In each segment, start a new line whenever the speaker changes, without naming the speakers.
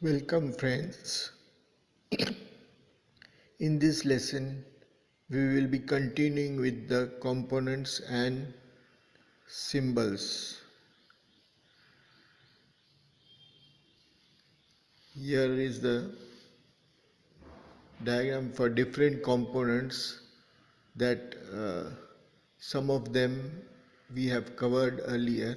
Welcome friends. In this lesson we will be continuing with the components and symbols. Here is the diagram for different components that some of them we have covered earlier,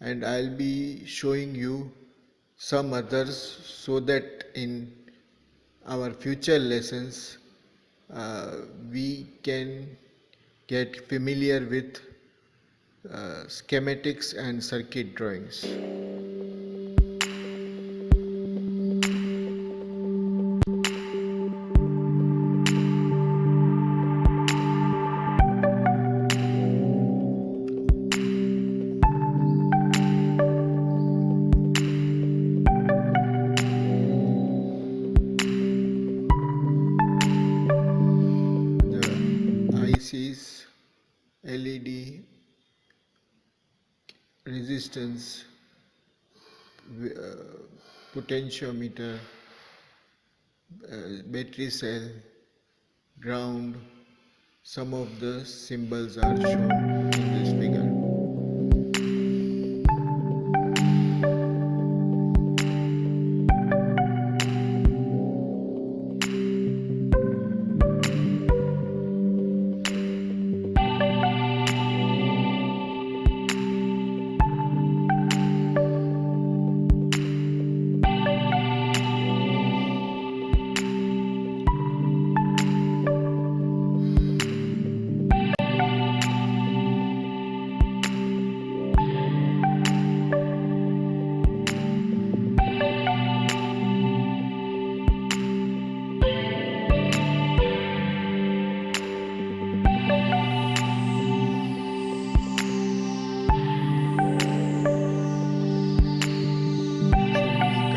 and I'll be showing you some others so that in our future lessons we can get familiar with schematics and circuit drawings. The ICs, LED, resistance, potentiometer, battery cell, ground, some of the symbols are shown in this figure.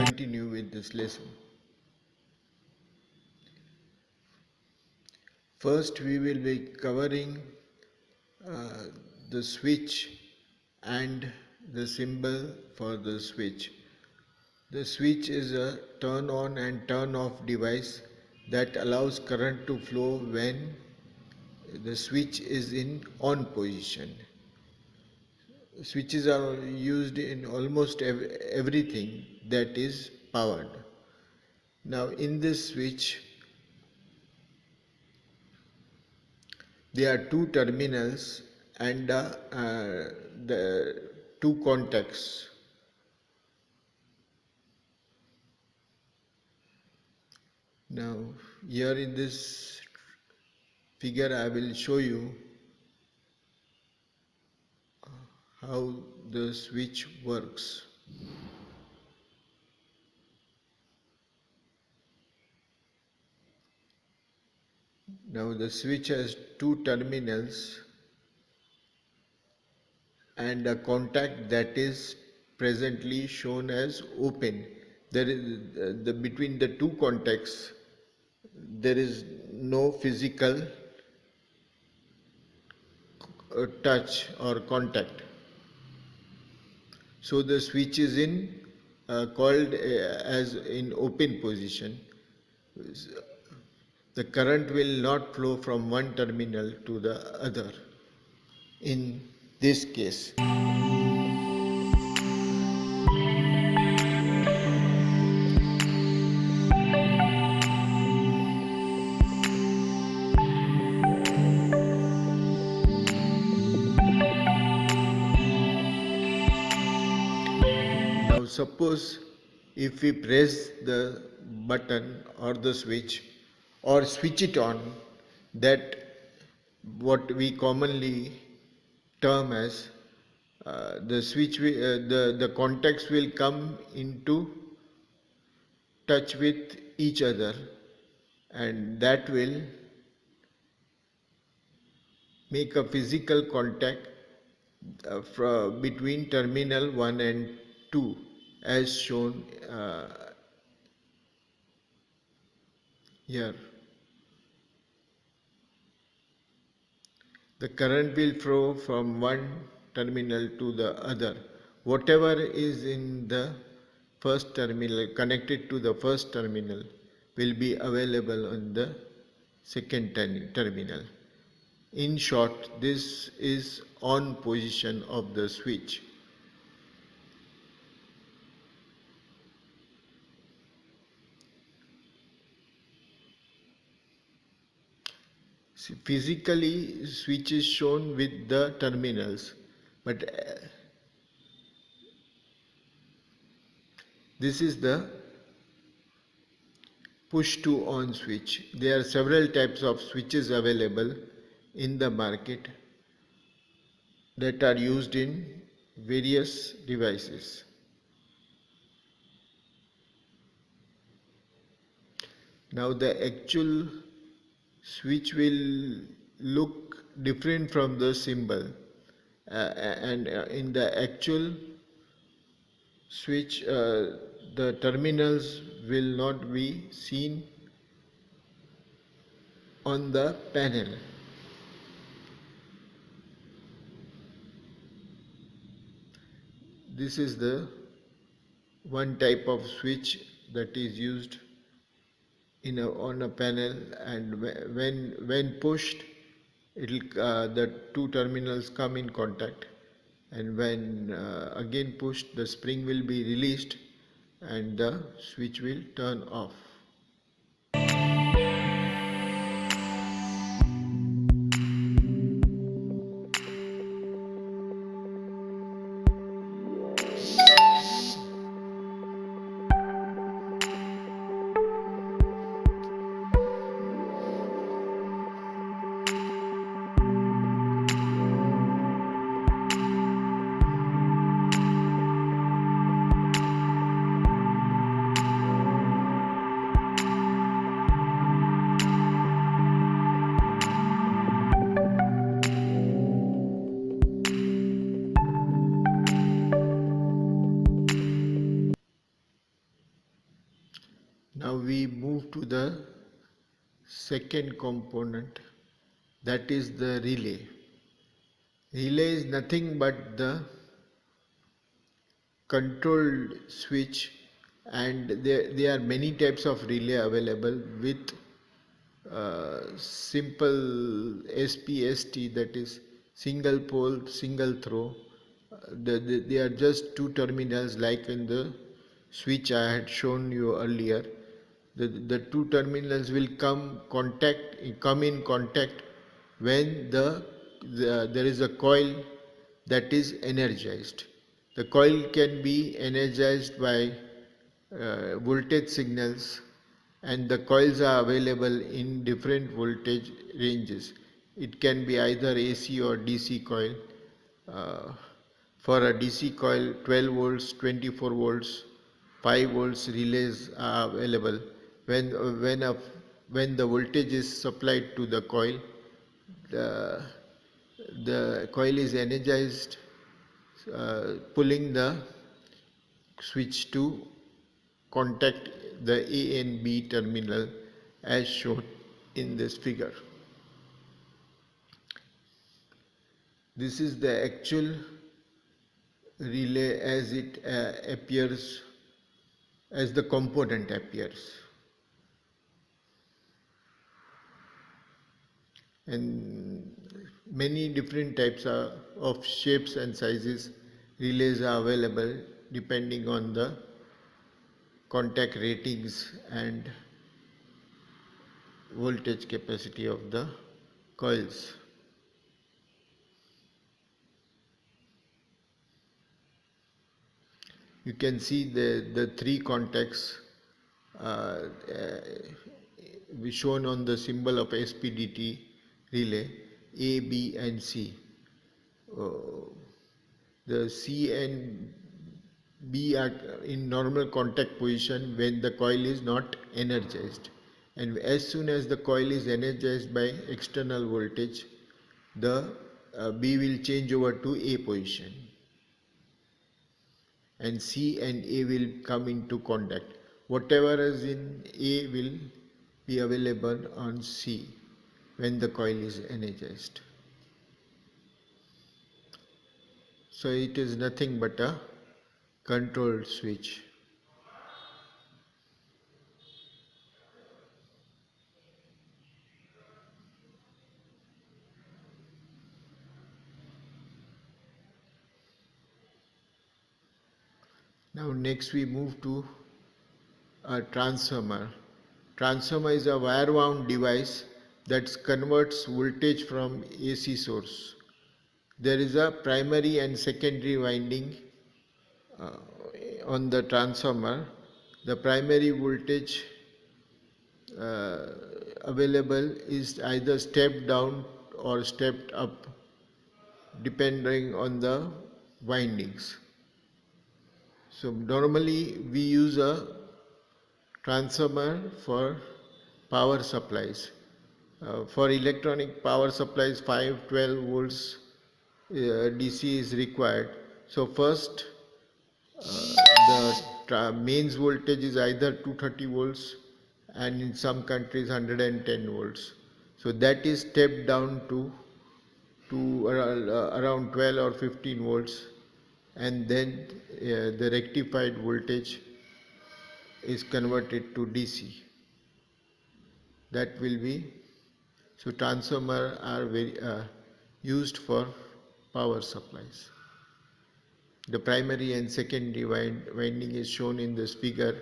Continue with this lesson. First, we will be covering the switch and the symbol for the switch. The switch is a turn on and turn off device that allows current to flow when the switch is in on position. Switches are used in almost everything that is powered. Now in this switch there are two terminals and the two contacts. Now here in this figure I will show you how the switch works. Now the switch has two terminals and a contact that is presently shown as open. There is between the two contacts there is no physical touch or contact. So the switch is in called as in open position. The current will not flow from one terminal to the other in this case. Now suppose if we press the button or the switch or switch it on, that what we commonly term as the switch the contacts will come into touch with each other, and that will make a physical contact between terminal 1 and 2 as shown here. The current will flow from one terminal to the other. Whatever is in the first terminal connected to the first terminal will be available on the second terminal. In short, this is on position of the switch. Physically, switch is shown with the terminals, but this is the push to on switch. There are several types of switches available in the market that are used in various devices. Now the actual switch will look different from the symbol, and in the actual switch the terminals will not be seen on the panel. This is the one type of switch that is used on a panel, and when pushed the two terminals come in contact, and when again pushed the spring will be released and the switch will turn off. Now we move to the second component, that is the relay. Relay is nothing but the controlled switch, and there are many types of relay available with simple SPST, that is single pole single throw. They are just two terminals like in the switch I had shown you earlier. The two terminals will come in contact when there is a coil that is energized. The coil can be energized by voltage signals, and the coils are available in different voltage ranges. It can be either AC or DC coil. Uh, for a DC coil, 12 volts, 24 volts, 5 volts relays are available. When when a when the voltage is supplied to the coil, the the coil is energized, pulling the switch to contact the A and B terminal as shown in this figure. This is the actual relay as it appears, as the component appears. And many different types of shapes and sizes relays are available depending on the contact ratings and voltage capacity of the coils. You can see the three contacts uh, shown on the symbol of SPDT relay, A, B and C. Uh, the C and B are in normal contact position when the coil is not energized, and as soon as the coil is energized by external voltage, the B will change over to A position, and C and A will come into contact. Whatever is in A will be available on C when the coil is energized. So it is nothing but a controlled switch. Now next we move to a transformer. Transformer is a wire wound device that converts voltage from AC source. There is a primary and secondary winding uh, on the transformer. The primary voltage uh, available is either stepped down or stepped up depending on the windings. So normally we use a transformer for power supplies. For electronic power supplies 512 volts DC is required. So first the mains voltage is either 230 volts and in some countries 110 volts. So that is stepped down to around 12 or 15 volts, and then the rectified voltage is converted to DC. That will be, so transformer are very used for power supplies. The primary and secondary winding is shown in this figure,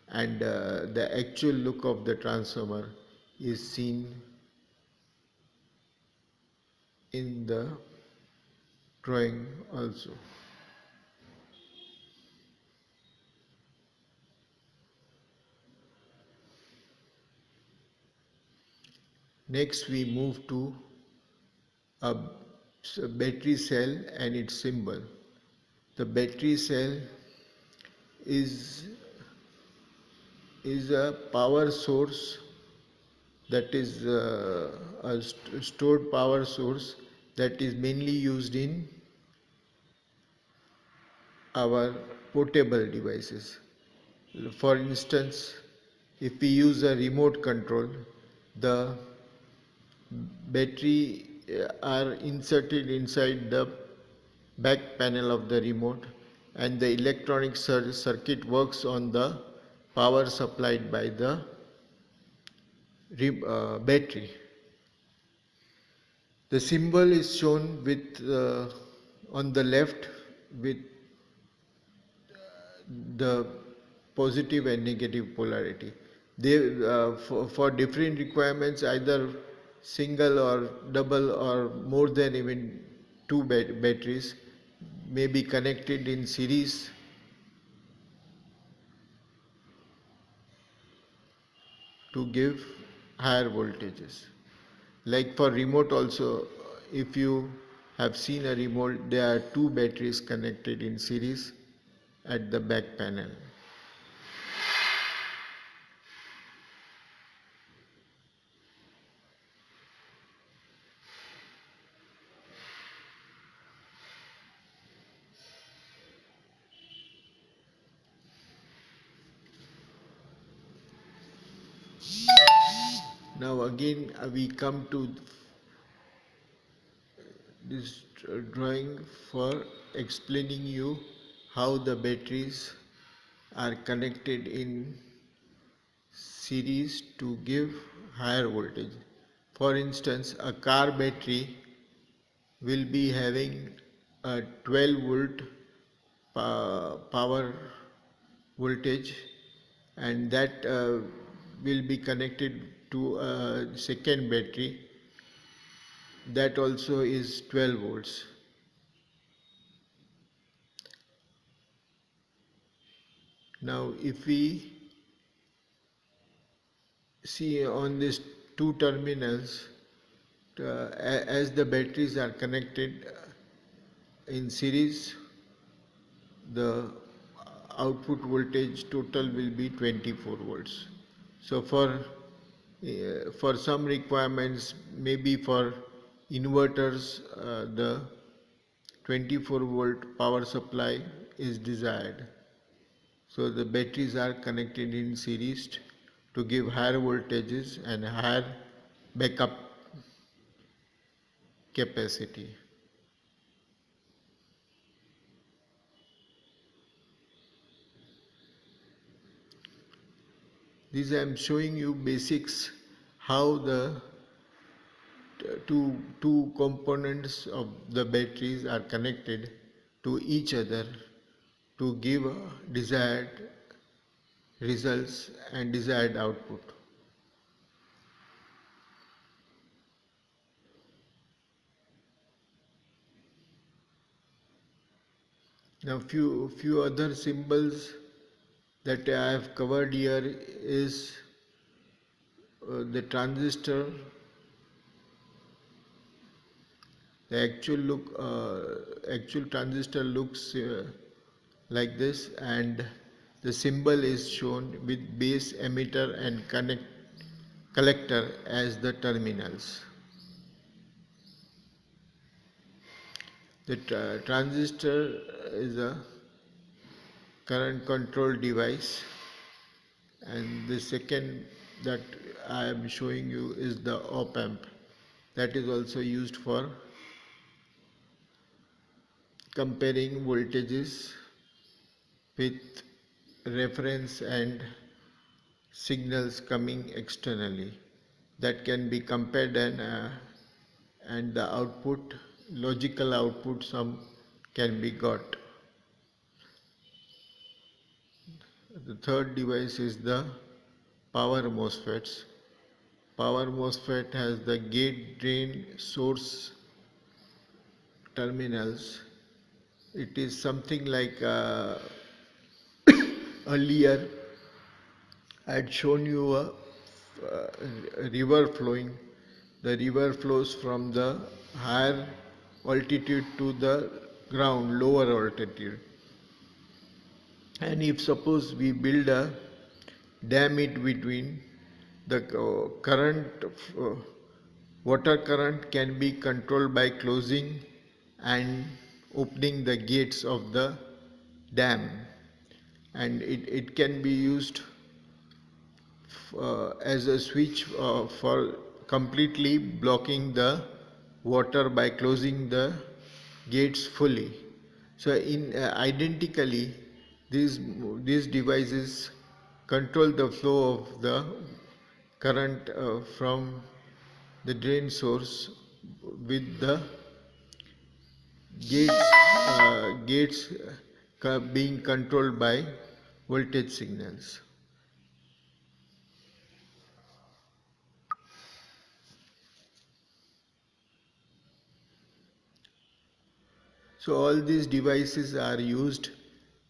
and the actual look of the transformer is seen in the drawing also. Next we move to a battery cell and its symbol. The battery cell is a power source, that is a stored power source that is mainly used in our portable devices. For instance, if we use a remote control, the battery are inserted inside the back panel of the remote, and the electronic circuit works on the power supplied by the battery. The symbol is shown with on the left with the positive and negative polarity. They for different requirements, either single or double or more than even two batteries may be connected in series to give higher voltages. Like for remote also, if you have seen a remote, there are two batteries connected in series at the back panel. Now again we come to this drawing for explaining you how the batteries are connected in series to give higher voltage. For instance, a car battery will be having a 12 volt power voltage, and that will be connected to a second battery that also is 12 volts. Now if we see on these two terminals, as the batteries are connected in series, the output voltage total will be 24 volts. So for some requirements, maybe for inverters, the 24 volt power supply is desired. So the batteries are connected in series to give higher voltages and higher backup capacity. These I am showing you basics how the two components of the batteries are connected to each other to give desired results and desired output. Now few other symbols that I have covered here is the transistor. The actual transistor looks like this, and the symbol is shown with base, emitter and collector as the terminals. The transistor is a current control device, and the second that I am showing you is the op amp, that is also used for comparing voltages with reference and signals coming externally that can be compared, and the output, logical output, some can be got. The third device is the power MOSFETs. Power MOSFET has the gate, drain, source terminals. It is something like earlier I had shown you a river flowing. The river flows from the higher altitude to the ground, lower altitude. And if suppose we build a dam in between, the current, water current can be controlled by closing and opening the gates of the dam, and it can be used as a switch for completely blocking the water by closing the gates fully. So in identically, these devices control the flow of the current from the drain source with the gates being controlled by voltage signals. So all these devices are used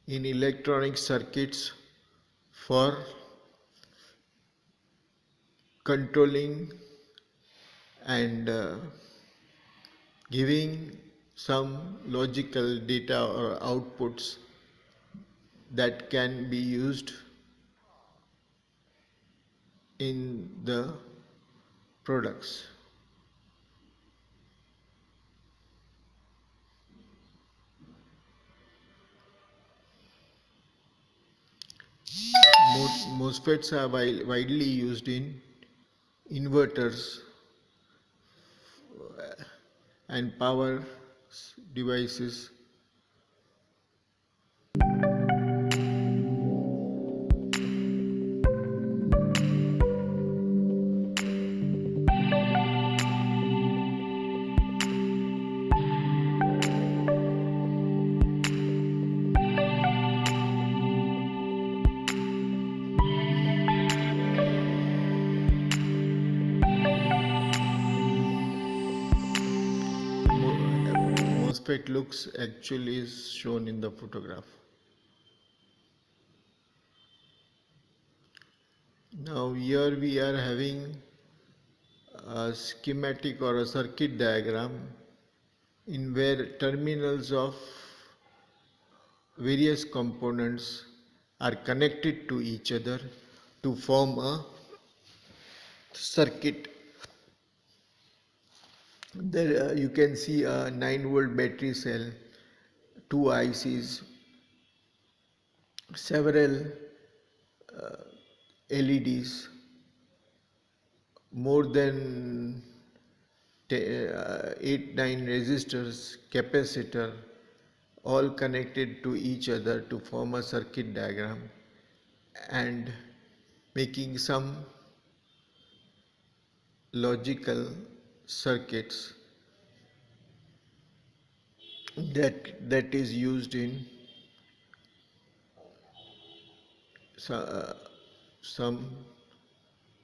in electronic circuits for controlling and giving some logical data or outputs that can be used in the products. MOSFETs are widely used in inverters and power devices. MOSFET looks actually is shown in the photograph. Now here we are having a schematic or a circuit diagram in where terminals of various components are connected to each other to form a circuit. There you can see a 9-volt battery cell, two ICs, several LEDs, more than 8-9 resistors, capacitor, all connected to each other to form a circuit diagram and making some logical circuits that is used in some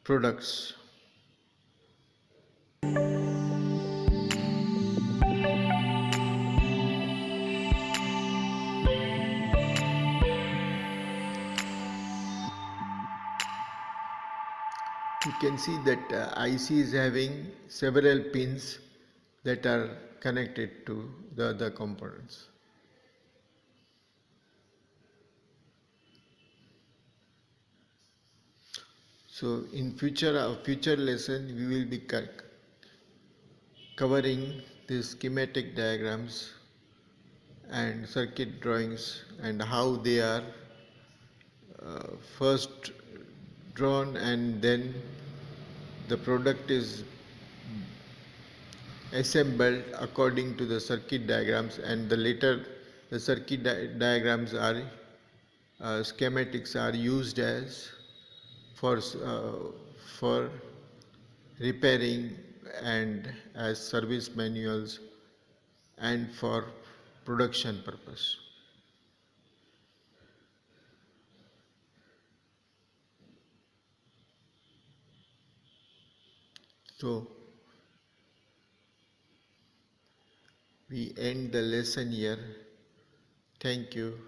products. You can see that IC is having several pins that are connected to the other components. So in future lesson we will be covering the schematic diagrams and circuit drawings and how they are first drawn and then the product is assembled according to the circuit diagrams, and the later the circuit diagrams are schematics are used as for repairing and as service manuals and for production purpose. So we end the lesson here. Thank you.